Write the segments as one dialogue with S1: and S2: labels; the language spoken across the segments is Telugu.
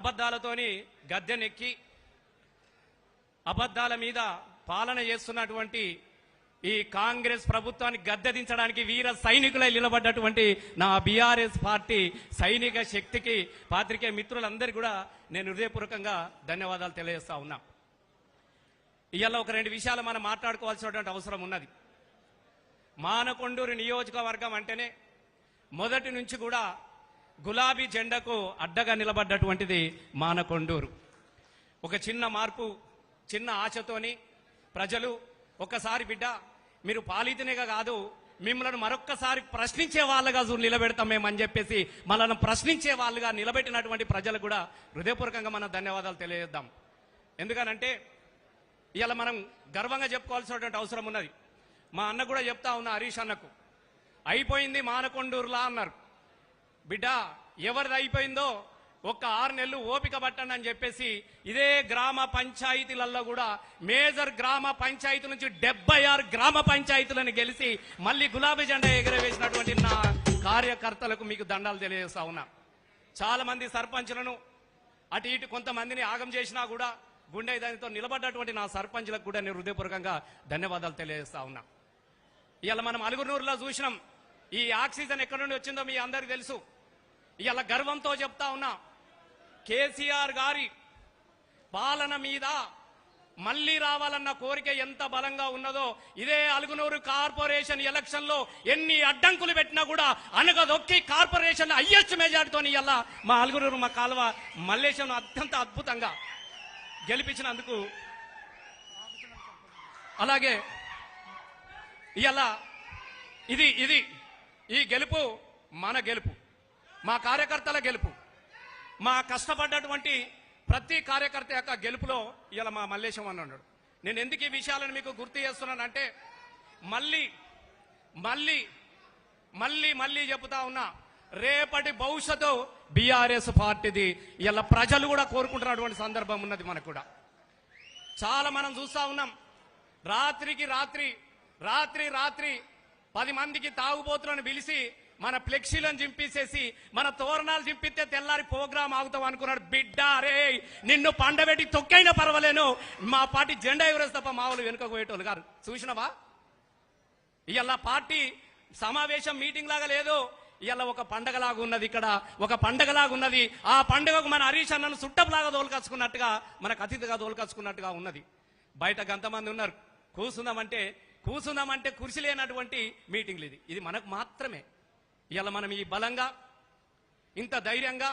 S1: అబద్ధాలతోని గద్దెనెక్కి అబద్ధాల మీద పాలన చేస్తున్నటువంటి ఈ కాంగ్రెస్ ప్రభుత్వాన్ని గద్దెదించడానికి వీర సైనికులై నిలబడ్డటువంటి నా బీఆర్ఎస్ పార్టీ సైనిక శక్తికి పాత్రికేయ మిత్రులందరికీ కూడా నేను హృదయపూర్వకంగా ధన్యవాదాలు తెలియజేస్తా ఉన్నా. ఇవాళ ఒక రెండు విషయాలు మనం మాట్లాడుకోవాల్సినటువంటి అవసరం ఉన్నది. మానకొండూరు నియోజకవర్గం అంటేనే మొదటి నుంచి కూడా గులాబీ జెండాకు అడ్డగా నిలబడ్డటువంటిది మానకొండూరు. ఒక చిన్న మార్పు, చిన్న ఆశతోని ప్రజలు ఒక్కసారి బిడ్డ మీరు పాలితనేగా కాదు, మిమ్మల్ని మరొక్కసారి ప్రశ్నించే వాళ్ళుగా నిలబెడతాం మేమని చెప్పేసి మనల్ని ప్రశ్నించే వాళ్ళుగా నిలబెట్టినటువంటి ప్రజలకు కూడా హృదయపూర్వకంగా మనం ధన్యవాదాలు తెలియజేద్దాం. ఎందుకనంటే ఇవాళ మనం గర్వంగా చెప్పుకోవాల్సినటువంటి అవసరం ఉన్నది. మా అన్న కూడా చెప్తా ఉన్నా, హరీష్ అన్నకు అయిపోయింది మానకొండూరులా అన్నారు. బిడ్డ ఎవరిది అయిపోయిందో ఒక్క 6 నెలలు ఓపిక పట్టండి అని చెప్పేసి ఇదే గ్రామ పంచాయతీలలో కూడా మేజర్ గ్రామ పంచాయతీ నుంచి 76 గ్రామ పంచాయతీలను గెలిచి మళ్ళీ గులాబీ జెండా ఎగరవేసినటువంటి నా కార్యకర్తలకు మీకు దండాలు తెలియజేస్తా ఉన్నా. చాలా మంది సర్పంచులను అటు ఇటు కొంతమందిని ఆగం చేసినా కూడా గుండె దానితో నిలబడ్డటువంటి నా సర్పంచులకు కూడా నేను హృదయపూర్వకంగా ధన్యవాదాలు తెలియజేస్తా ఉన్నా. ఇవాళ మనం అలుగునూరులో చూసినాం. ఈ ఆక్సిజన్ ఎక్కడి నుండి వచ్చిందో మీ అందరికి తెలుసు. ఇవాళ గర్వంతో చెప్తా ఉన్నా, కేసీఆర్ గారి పాలన మీద మళ్లీ రావాలన్న కోరిక ఎంత బలంగా ఉన్నదో ఇదే అలుగునూరు కార్పొరేషన్ ఎలక్షన్ లో ఎన్ని అడ్డంకులు పెట్టినా కూడా అనగదొక్కి కార్పొరేషన్ హైయెస్ట్ మెజార్టీతో ఇవాళ మా అలుగునూరు మా కాలువ మల్లేశం అత్యంత అద్భుతంగా గెలిపించినందుకు, అలాగే ఇవాళ ఇది ఈ గెలుపు మన గెలుపు, మా కార్యకర్తల గెలుపు, మా కష్టపడ్డటువంటి ప్రతి కార్యకర్త యొక్క గెలుపులో ఇలా మా మల్లేశం అని ఉన్నాడు. నేను ఎందుకు ఈ విషయాలను మీకు గుర్తు చేస్తున్నానంటే మళ్ళీ మళ్ళీ మళ్ళీ మళ్ళీ చెబుతా ఉన్నా, రేపటి భవిష్యత్తు బీఆర్ఎస్ పార్టీది. ఇలా ప్రజలు కూడా కోరుకుంటున్నటువంటి సందర్భం ఉన్నది. మనకు కూడా చాలా మనం చూస్తా ఉన్నాం. రాత్రికి రాత్రి 10 మందికి తాగుబోతులను పిలిచి మన ఫ్లెక్సీలను చింపేసేసి మన తోరణాలు చింపితే తెల్లారి ప్రోగ్రాం ఆగుతాం అనుకున్నాడు. బిడ్డ రే, నిన్ను పండబెట్టి తొక్కైనా పర్వాలేను, మా పార్టీ జెండా ఎగరేసి తప్ప మా వాళ్ళు వెనుక పోయేటోళ్ళు గారు. చూసినవా ఇవాళ పార్టీ సమావేశం మీటింగ్ లాగా లేదు, ఇవాళ ఒక పండగలాగా ఉన్నది. ఇక్కడ ఒక పండగలాగా ఉన్నది. ఆ పండుగకు మన హరీష్ అన్నను చుట్టపులాగా తోలుకొచ్చుకున్నట్టుగా, మనకు అతిథిగా తోలుకొచ్చుకున్నట్టుగా ఉన్నది. బయట గంతమంది ఉన్నారు. కూర్చుందామంటే కుర్చీ లేనటువంటి మీటింగ్లు ఇది మనకు మాత్రమే. ఇలా మనం ఈ బలంగా, ఇంత ధైర్యంగా,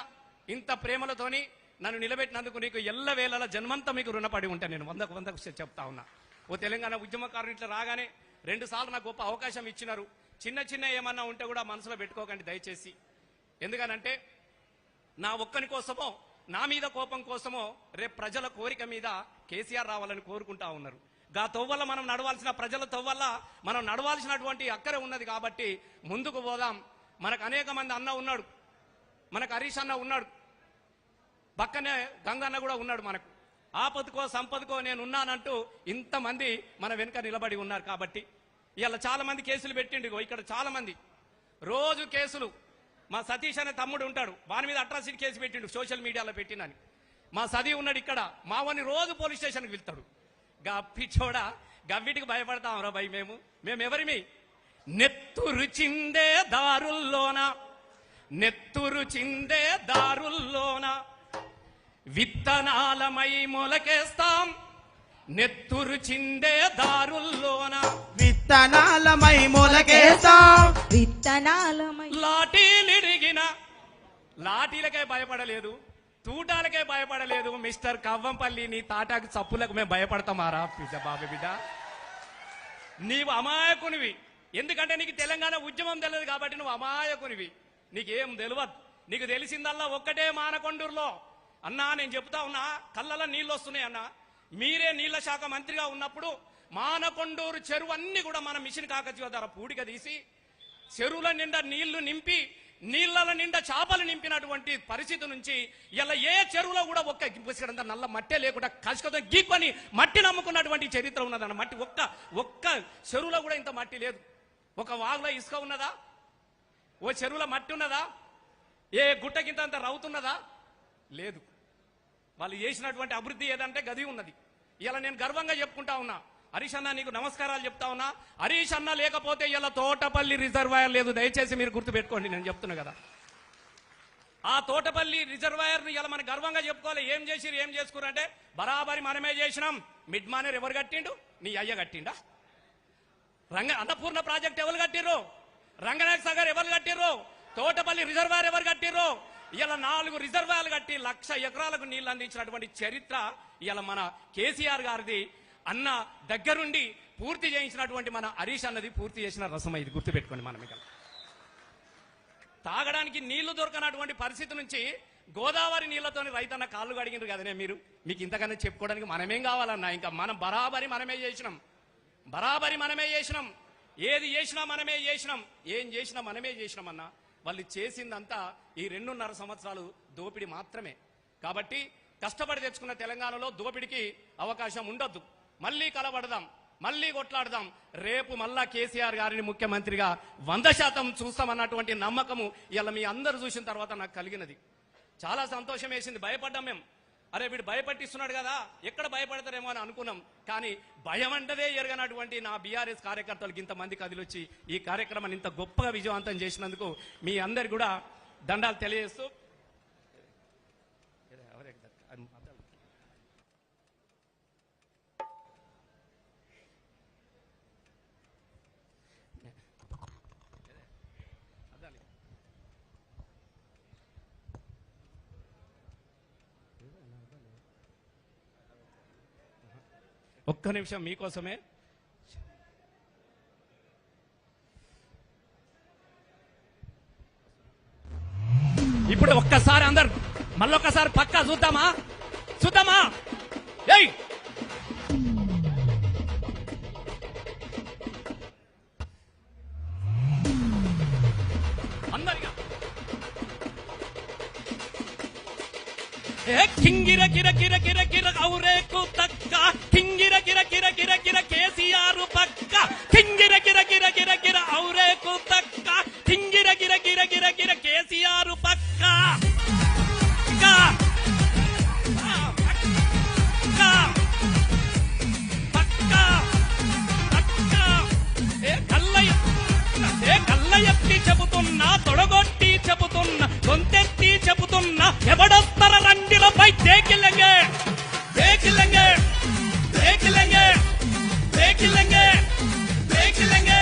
S1: ఇంత ప్రేమలతోని నన్ను నిలబెట్టినందుకు నీకు ఎల్లవేళల జన్మంతా మీకు రుణపడి ఉంటాను. నేను 100కు చెప్తా ఉన్నా. ఓ తెలంగాణ ఉద్యమకారులు ఇట్లా రాగానే 2 సార్లు నాకు గొప్ప అవకాశం ఇచ్చినారు. చిన్న ఏమన్నా ఉంటే కూడా మనసులో పెట్టుకోకండి దయచేసి. ఎందుకనంటే నా ఒక్కని కోసమో, నా మీద కోపం కోసమో రేపు ప్రజల కోరిక మీద కేసీఆర్ రావాలని కోరుకుంటా ఉన్నారు. గా తొవ్వల్ల మనం నడవాల్సిన, ప్రజల తొవ్వల్ల మనం నడవాల్సినటువంటి అక్కరే ఉన్నది. కాబట్టి ముందుకు పోదాం. మనకు అనేక మంది అన్న ఉన్నాడు, మనకు హరీష్ అన్న ఉన్నాడు, పక్కనే గంగన్న కూడా ఉన్నాడు. మనకు ఆపదకో సంపదకో నేను ఉన్నానంటూ ఇంతమంది మన వెనుక నిలబడి ఉన్నారు. కాబట్టి ఇలా చాలా మంది కేసులు పెట్టిండు. ఇక్కడ చాలా మంది రోజు కేసులు. మా సతీష్ అనే తమ్ముడు ఉంటాడు, వాని మీద అట్రాసిటీ కేసు పెట్టిండు, సోషల్ మీడియాలో పెట్టినని. మా సతీ ఉన్నాడు ఇక్కడ, మావని రోజు పోలీస్ స్టేషన్కి వెళ్తాడు. పిచ్చోడా, గవ్విటికి భయపడతాం రా భయ్. మేము ఎవరిమి? నెత్తురు చిందే దారుల్లోన విత్తనాలమై మొలకేస్తాం. నెత్తురు చిందే దారుల్లోన
S2: విత్తనాలమై మొలకేస్తాం.
S1: లాఠీలిరిగిన లాఠీలకే భయపడలేదు, తూటాలకే భయపడలేదు. మిస్టర్ కవ్వంపల్లి, నీ తాటాకు చప్పులకు మేము భయపడతామారా బాబు బిడ్డ? నీవు అమాయకునివి. ఎందుకంటే నీకు తెలంగాణ ఉద్యమం తెలియదు కాబట్టి నువ్వు అమాయకునివి. నీకేం తెలియదు. నీకు తెలిసిందల్లా ఒక్కటే మానకొండూరులో. అన్నా నేను చెప్తా ఉన్నా, కళ్ళలో నీళ్ళు వస్తున్నాయి అన్నా. మీరే నీళ్ల శాఖ మంత్రిగా ఉన్నప్పుడు మానకొండూరు చెరువు అన్ని కూడా మన మిషన్ కాకతీయ ద్వారా పూడిక తీసి చెరువుల నిండా నీళ్లు నింపి, నీళ్ల నిండా చేపలు నింపినటువంటి పరిస్థితి నుంచి ఇలా ఏ చెరువులో కూడా ఒక్క నల్ల మట్టే లేకుండా కసుకతో గీక్కొని మట్టి నమ్ముకున్నటువంటి చరిత్ర ఉన్నదన్న. మట్టి ఒక్క చెరువులో కూడా ఇంత మట్టి లేదు. ఒక వాగులో ఇసుక ఉన్నదా? ఓ చెరువులో మట్టి ఉన్నదా? ఏ గుట్టకింత అంత రౌతున్నదా? లేదు. వాళ్ళు చేసినటువంటి అభివృద్ధి ఏదంటే గది ఉన్నది. ఇలా నేను గర్వంగా చెప్పుకుంటా ఉన్నా. హరీష్ అన్న నీకు నమస్కారాలు చెప్తా ఉన్నా. హరీష్ అన్న లేకపోతే ఇలా తోటపల్లి రిజర్వాయర్ లేదు. దయచేసి మీరు గుర్తుపెట్టుకోండి, నేను చెప్తున్నా కదా. ఆ తోటపల్లి రిజర్వాయర్ ని ఇలా మనం గర్వంగా చెప్పుకోవాలి. ఏం చేసిరు, ఏం చేసుకురు అంటే బరాబరి మనమే చేసినాం. మిడ్ మానేర్ ఎవరు కట్టిండు? నీ అయ్య కట్టిండా? అన్నపూర్ణ ప్రాజెక్ట్ ఎవరు కట్టిర్రు? రంగనాయక సాగర్ ఎవరు కట్టిర్రు? తోటపల్లి రిజర్వాయర్ ఎవరు కట్టిర్రు? ఇలా 4 రిజర్వాయర్లు కట్టి 1,00,000 ఎకరాలకు నీళ్లు అందించినటువంటి చరిత్ర ఇలా మన కేసీఆర్ గారిది. అన్న దగ్గరుండి పూర్తి చేయించినటువంటి మన హరీష్ అన్నది పూర్తి చేసిన రసం. ఇది గుర్తుపెట్టుకోండి. మనం ఇక తాగడానికి నీళ్లు దొరకనటువంటి పరిస్థితి నుంచి గోదావరి నీళ్లతోని రైతన్న కాళ్ళు కడిగినారు కదనే మీరు. మీకు ఇంతకన్నా చెప్పుకోవడానికి మనమేం కావాలన్నా? ఇంకా మనం బరాబరి మనమే చేసినాం. ఏది చేసినా మనమే చేసినాం. ఏం చేసినా మనమే చేసినాం అన్న. వాళ్ళు చేసిందంతా ఈ 2.5 సంవత్సరాలు దోపిడీ మాత్రమే. కాబట్టి కష్టపడి తెచ్చుకున్న తెలంగాణలో దోపిడికి అవకాశం ఉండొద్దు. మళ్ళీ కలబడదాం, మళ్ళీ కొట్లాడదాం. రేపు మళ్ళా కేసీఆర్ గారిని ముఖ్యమంత్రిగా 100% చూస్తామన్నటువంటి నమ్మకము ఇలా మీ అందరూ చూసిన తర్వాత నాకు కలిగినది. చాలా సంతోషం వేసింది. భయపడ్డాం మేము. అరే వీడు భయపట్టిస్తున్నాడు కదా, ఎక్కడ భయపడతారేమో అని అనుకున్నాం. కానీ భయం అంటదే ఎరగనటువంటి నా బీఆర్ఎస్ కార్యకర్తలకు ఇంతమంది కదిలొచ్చి ఈ కార్యక్రమాన్ని ఇంత గొప్పగా విజయవంతం చేసినందుకు మీ అందరు కూడా దండాలు తెలియజేస్తూ ఒక్క నిమిషం మీకోసమే. ఇప్పుడు ఒక్కసారి అందరు మళ్ళొక్కసారి పక్కా చూద్దామా? ఏయ్ అందరిగా కింగిర కిర కిర కిర కిర ఔరేకు తక్క కింగిర కిర కిర కిర కిర కేసీఆర్ పక్క కింగిర కిర కిర కిర కిర ఔరేకు తక్క కింగిర కిర కిర కిర కిర కేసీఆర్ పక్క కళ్ళయెత్తి చెబుతున్నా, తొడగొట్టి చెబుతున్నా, గొంతెత్తి చెబుతున్నా, ఎవడొస్తర రండిలపై దేకిలంగే దేకిలంగే దేకిలంగే దేకిలంగే దేకిలంగే.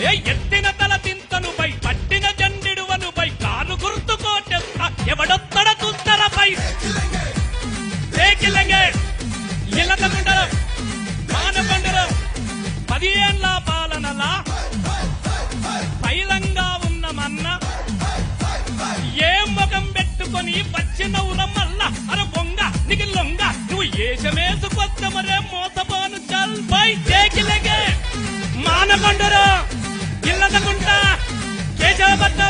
S1: ఏ ఎత్తిన తల తింతనుపై పట్టిన జండిడువనుపై కారు గుర్తు కోటెస్తా, ఎవడొస్తడ తుత్తరపై దేకిలంగే. ఇలతగుండరం మానకొండరం 10 ఏళ్ల పాలనలా పైలంగా ఉన్నమన్న ఏ ముఖం పెట్టుకొని వచ్చినవుల మల్ల అర బొంగ నీకు లొంగ నువ్వు ఏషమేసుకొచ్చమరే మోసపోను చల్ బై చేకిలగే మానకొండరు ఇల్లదగుంట కేశవపట్ట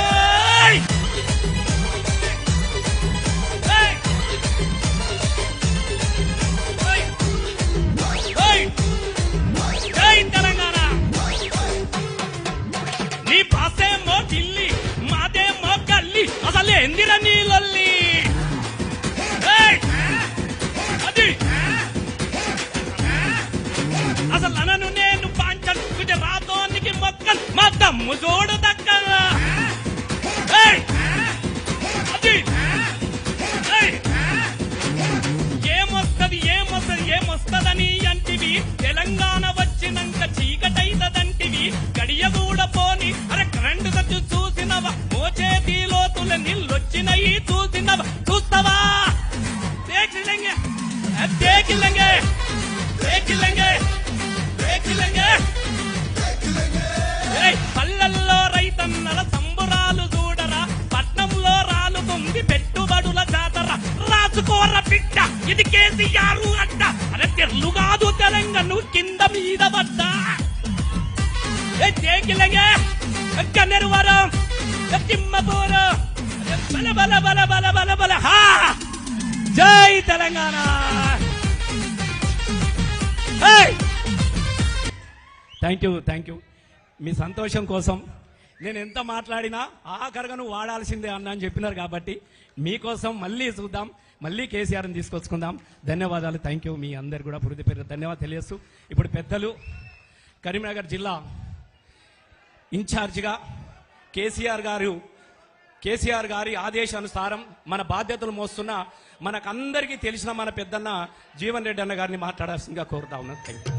S1: తెలంగాణ. నీ పాసేమో ఢిల్లీ, మాదేమో గల్లీ, అసలు ఎందిర నీళ్ళల్లి అది అసలు అనను నేను పాంచన్ గుజరాతోనికి మొక్కన్ మా దమ్ము చూడు దక్కదా అది ఏమొస్తదని అంటివి. తెలంగాణ వచ్చినాక చీకటైతదంటివి. గడియ కూడా పోని అరే కరెంటు ఖర్చు చూసినవా? మోచేతి లోతుల నీళ్ళొచ్చినవి చూసినవా? చూస్తావా? దేకిలంగే దేకిలంగే దేకిలంగే దేకిలంగే. పల్లెల్లో రైతన్నల సంబురాలు చూడరా, పట్నంలో రాలుతుంది పెట్టుబడుల జాతర. రాసుకోర బిడ్డ ఇది కేసీఆర్ అడ్డ. అరే తెర్లు కాదు తెలంగాణ కింద మీద పడ్డా. దేకిలంగే కన్నెరువరం తిమ్మపూరు బల బల బల బల బల బల హా. జై తెలంగాణ. Thank you. మీ సంతోషం కోసం నేను ఎంత మాట్లాడినా ఆఖరిగా నువ్వు వాడాల్సిందే అన్న అని చెప్పినారు. కాబట్టి మీకోసం మళ్ళీ చూద్దాం. మళ్ళీ కేసీఆర్ని తీసుకొచ్చుకుందాం. ధన్యవాదాలు. Thank you. మీ అందరు కూడా పురిది పేరు ధన్యవాదాలు తెలియజేస్తూ ఇప్పుడు పెద్దలు కరీంనగర్ జిల్లా ఇన్ఛార్జిగా కేసీఆర్ గారి ఆదేశానుసారం మన బాధ్యతలు మోస్తున్న మనకందరికీ తెలిసిన మన పెద్దన్న జీవన్ రెడ్డి అన్న గారిని మాట్లాడాల్సిందిగా కోరుతా ఉన్నాను. Thank you.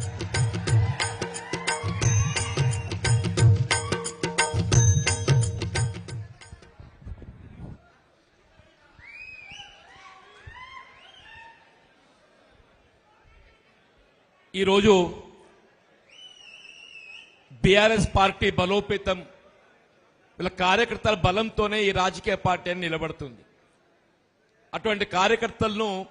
S3: ఈరోజు బీఆర్ఎస్ పార్టీ బలోపేతం వీళ్ళ కార్యకర్తల బలంతోనే ఈ రాజకీయ పార్టీ అని నిలబడుతుంది. అటువంటి కార్యకర్తలను